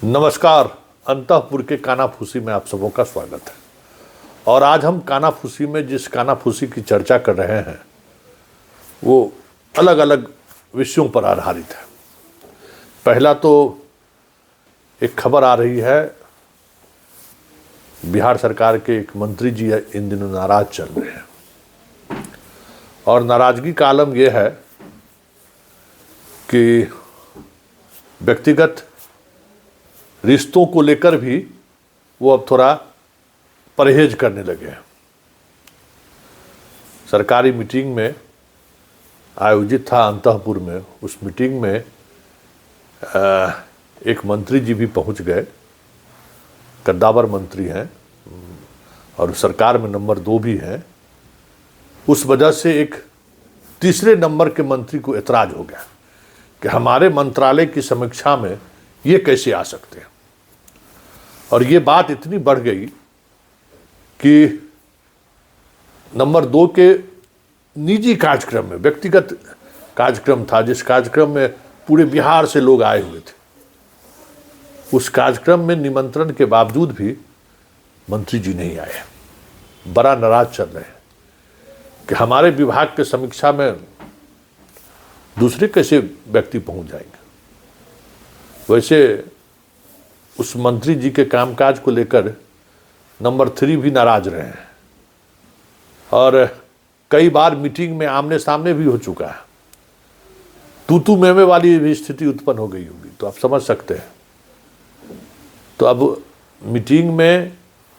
नमस्कार। अंतःपुर के कानाफूसी में आप सबों का स्वागत है। और आज हम कानाफूसी में जिस कानाफूसी की चर्चा कर रहे हैं वो अलग अलग विषयों पर आधारित है। पहला तो एक खबर आ रही है, बिहार सरकार के एक मंत्री जी इन दिनों नाराज चल रहे हैं और नाराजगी का आलम यह है कि व्यक्तिगत रिश्तों को लेकर भी वो अब थोड़ा परहेज करने लगे हैं। सरकारी मीटिंग में आयोजित था अंतःपुर में, उस मीटिंग में एक मंत्री जी भी पहुंच गए, कद्दावर मंत्री हैं और सरकार में नंबर 2 भी हैं। उस वजह से एक तीसरे नंबर के मंत्री को ऐतराज हो गया कि हमारे मंत्रालय की समीक्षा में ये कैसे आ सकते हैं। और ये बात इतनी बढ़ गई कि नंबर 2 के निजी कार्यक्रम में, व्यक्तिगत कार्यक्रम था जिस कार्यक्रम में पूरे बिहार से लोग आए हुए थे, उस कार्यक्रम में निमंत्रण के बावजूद भी मंत्री जी नहीं आए। बड़ा नाराज चल रहे हैं कि हमारे विभाग के समीक्षा में दूसरे कैसे व्यक्ति पहुंच जाएंगे। वैसे उस मंत्री जी के कामकाज को लेकर नंबर 3 भी नाराज रहे हैं और कई बार मीटिंग में आमने सामने भी हो चुका है। तू मेमे वाली भी स्थिति उत्पन्न हो गई होगी, तो आप समझ सकते हैं। तो अब मीटिंग में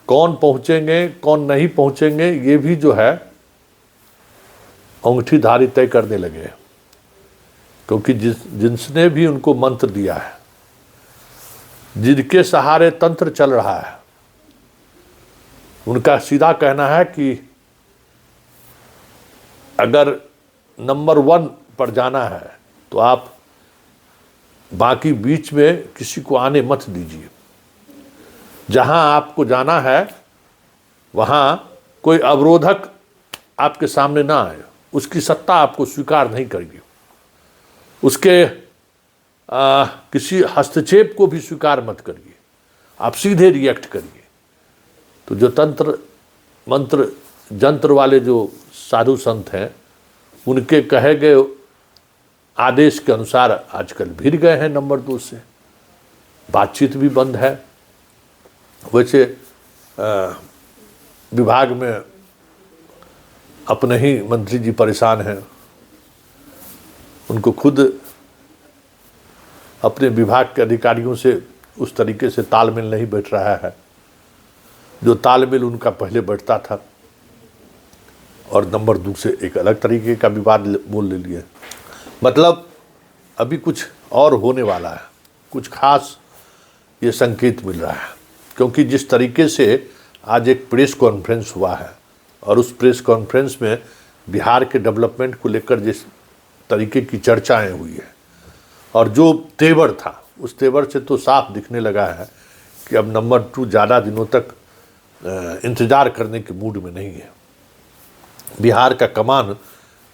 कौन पहुंचेंगे कौन नहीं पहुंचेंगे ये भी जो है अंगूठीधारी तय करने लगे हैं, क्योंकि जिसने भी उनको मंत्र दिया है, जिनके सहारे तंत्र चल रहा है, उनका सीधा कहना है कि अगर नंबर 1 पर जाना है तो आप बाकी बीच में किसी को आने मत दीजिए। जहां आपको जाना है वहां कोई अवरोधक आपके सामने ना आए, उसकी सत्ता आपको स्वीकार नहीं करेगी, उसके किसी हस्तक्षेप को भी स्वीकार मत करिए, आप सीधे रिएक्ट करिए। तो जो तंत्र मंत्र जंत्र वाले जो साधु संत हैं, उनके कहे गए आदेश के अनुसार आजकल भिड़ गए हैं नंबर 2 से, बातचीत भी बंद है। वैसे विभाग में अपने ही मंत्री जी परेशान हैं, उनको खुद अपने विभाग के अधिकारियों से उस तरीके से तालमेल नहीं बैठ रहा है जो तालमेल उनका पहले बैठता था, और नंबर 2 से एक अलग तरीके का विवाद बोल ले लिए। मतलब अभी कुछ और होने वाला है, कुछ खास ये संकेत मिल रहा है, क्योंकि जिस तरीके से आज एक प्रेस कॉन्फ्रेंस हुआ है और उस प्रेस कॉन्फ्रेंस में बिहार के डेवलपमेंट को लेकर जिस तरीके की चर्चाएं हुई है और जो तेवर था, उस तेवर से तो साफ दिखने लगा है कि अब नंबर 2 ज़्यादा दिनों तक इंतज़ार करने के मूड में नहीं है। बिहार का कमान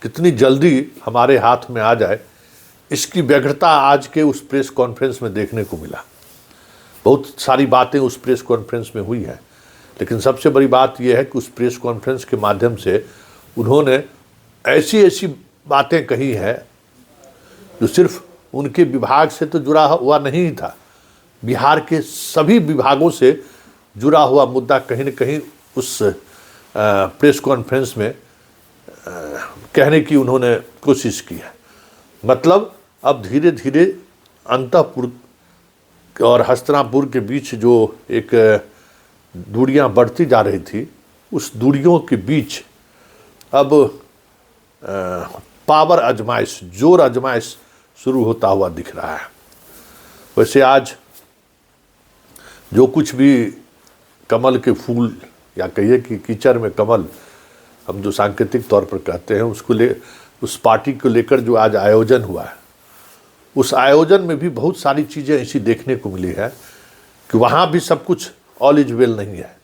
कितनी जल्दी हमारे हाथ में आ जाए, इसकी व्यग्रता आज के उस प्रेस कॉन्फ्रेंस में देखने को मिला। बहुत सारी बातें उस प्रेस कॉन्फ्रेंस में हुई हैं, लेकिन सबसे बड़ी बात यह है कि उस प्रेस कॉन्फ्रेंस के माध्यम से उन्होंने ऐसी ऐसी बातें कही हैं जो सिर्फ उनके विभाग से तो जुड़ा हुआ नहीं था, बिहार के सभी विभागों से जुड़ा हुआ मुद्दा कहीं न कहीं उस प्रेस कॉन्फ्रेंस में कहने की उन्होंने कोशिश की है। मतलब अब धीरे धीरे अंतःपुर और हस्तिनापुर के बीच जो एक दूरियां बढ़ती जा रही थी, उस दूरियों के बीच अब पावर आजमाइश, जोर आजमाइश शुरू होता हुआ दिख रहा है। वैसे आज जो कुछ भी कमल के फूल या कहिए कि कीचड़ में कमल, हम जो सांकेतिक तौर पर कहते हैं, उस पार्टी को लेकर जो आज आयोजन हुआ है, उस आयोजन में भी बहुत सारी चीज़ें ऐसी देखने को मिली है कि वहाँ भी सब कुछ ऑल इज वेल नहीं है।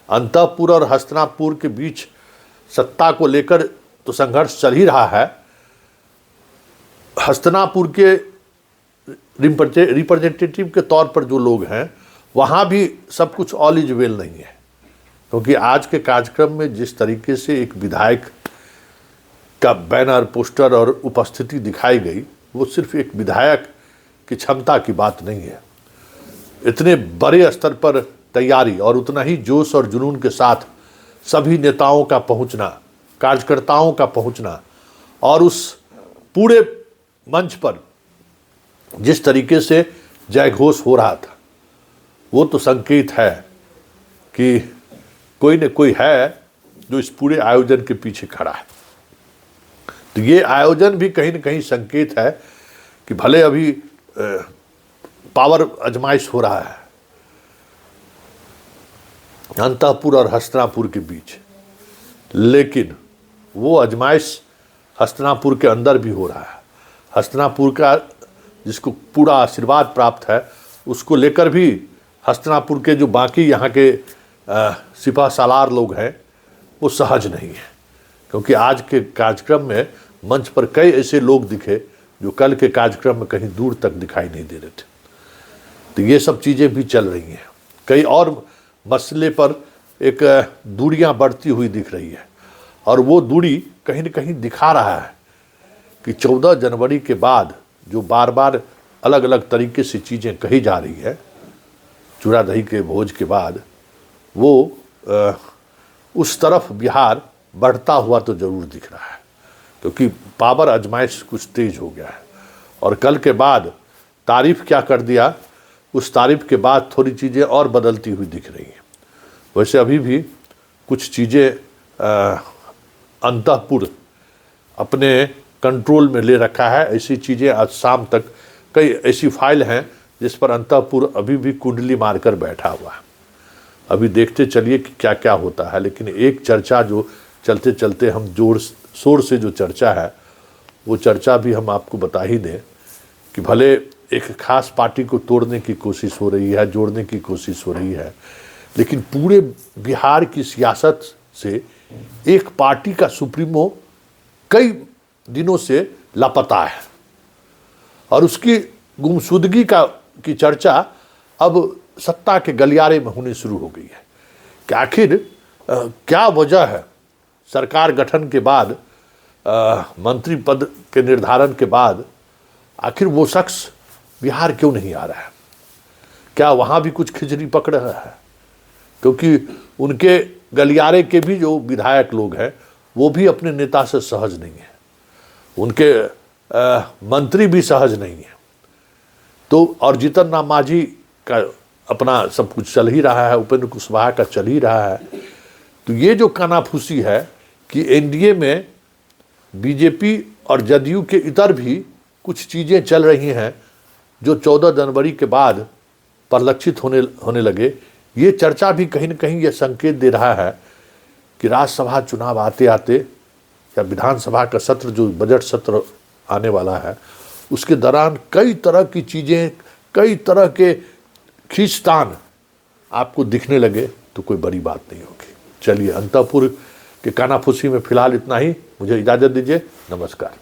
अंतःपुर और हस्तिनापुर के बीच सत्ता को लेकर तो संघर्ष चल ही रहा है। हस्तिनापुर के रिप्रेजेंटेटिव के तौर पर जो लोग हैं वहाँ भी सब कुछ ऑल इज वेल नहीं है, क्योंकि आज के कार्यक्रम में जिस तरीके से एक विधायक का बैनर, पोस्टर और उपस्थिति दिखाई गई, वो सिर्फ एक विधायक की क्षमता की बात नहीं है। इतने बड़े स्तर पर तैयारी और उतना ही जोश और जुनून के साथ सभी नेताओं का पहुंचना, कार्यकर्ताओं का पहुंचना और उस पूरे मंच पर जिस तरीके से जय घोष हो रहा था, वो तो संकेत है कि कोई न कोई है जो इस पूरे आयोजन के पीछे खड़ा है। तो ये आयोजन भी कहीं न कहीं संकेत है कि भले अभी पावर आजमाइश हो रहा है अंतःपुर और हस्तिनापुर के बीच, लेकिन वो आजमाइश हस्तिनापुर के अंदर भी हो रहा है। हस्तिनापुर का जिसको पूरा आशीर्वाद प्राप्त है, उसको लेकर भी हस्तिनापुर के जो बाकी यहाँ के सिपह सालार लोग हैं वो सहज नहीं है, क्योंकि आज के कार्यक्रम में मंच पर कई ऐसे लोग दिखे जो कल के कार्यक्रम में कहीं दूर तक दिखाई नहीं दे रहे थे। तो ये सब चीज़ें भी चल रही हैं। कई और मसले पर एक दूरियां बढ़ती हुई दिख रही है, और वो दूरी कहीं न कहीं दिखा रहा है कि 14 जनवरी के बाद जो बार बार अलग अलग तरीके से चीज़ें कही जा रही है, चूड़ा दही के भोज के बाद, वो उस तरफ बिहार बढ़ता हुआ तो ज़रूर दिख रहा है, क्योंकि पावर आजमाइश कुछ तेज हो गया है। और कल के बाद तारीफ क्या कर दिया, उस तारीफ के बाद थोड़ी चीज़ें और बदलती हुई दिख रही हैं। वैसे अभी भी कुछ चीज़ें अंतःपुर अपने कंट्रोल में ले रखा है। ऐसी चीज़ें आज शाम तक कई ऐसी फाइल हैं जिस पर अंतःपुर अभी भी कुंडली मारकर बैठा हुआ है। अभी देखते चलिए कि क्या क्या होता है। लेकिन एक चर्चा जो चलते चलते हम जोर शोर से जो चर्चा है, वो चर्चा भी हम आपको बता ही दें कि भले एक खास पार्टी को तोड़ने की कोशिश हो रही है, जोड़ने की कोशिश हो रही है, लेकिन पूरे बिहार की सियासत से एक पार्टी का सुप्रीमो कई दिनों से लापता है, और उसकी गुमशुदगी की चर्चा अब सत्ता के गलियारे में होनी शुरू हो गई है कि आखिर क्या वजह है सरकार गठन के बाद, मंत्री पद के निर्धारण के बाद आखिर वो शख्स बिहार क्यों नहीं आ रहा है? क्या वहाँ भी कुछ खिचड़ी पकड़ रहा है? क्योंकि उनके गलियारे के भी जो विधायक लोग हैं वो भी अपने नेता से सहज नहीं है, उनके मंत्री भी सहज नहीं है। तो और जीतन राम मांझी का अपना सब कुछ चल ही रहा है, उपेंद्र कुशवाहा का चल ही रहा है। तो ये जो कानाफूसी है कि एनडीए में बीजेपी और जदयू के इतर भी कुछ चीज़ें चल रही हैं जो 14 जनवरी के बाद परिलक्षित होने लगे, ये चर्चा भी कहीं न कहीं ये संकेत दे रहा है कि राज्यसभा चुनाव आते आते या विधानसभा का सत्र जो बजट सत्र आने वाला है, उसके दौरान कई तरह की चीज़ें, कई तरह के खींचतान आपको दिखने लगे तो कोई बड़ी बात नहीं होगी। चलिए, अंतःपुर के कानाफूसी में फिलहाल इतना ही। मुझे इजाज़त दीजिए। नमस्कार।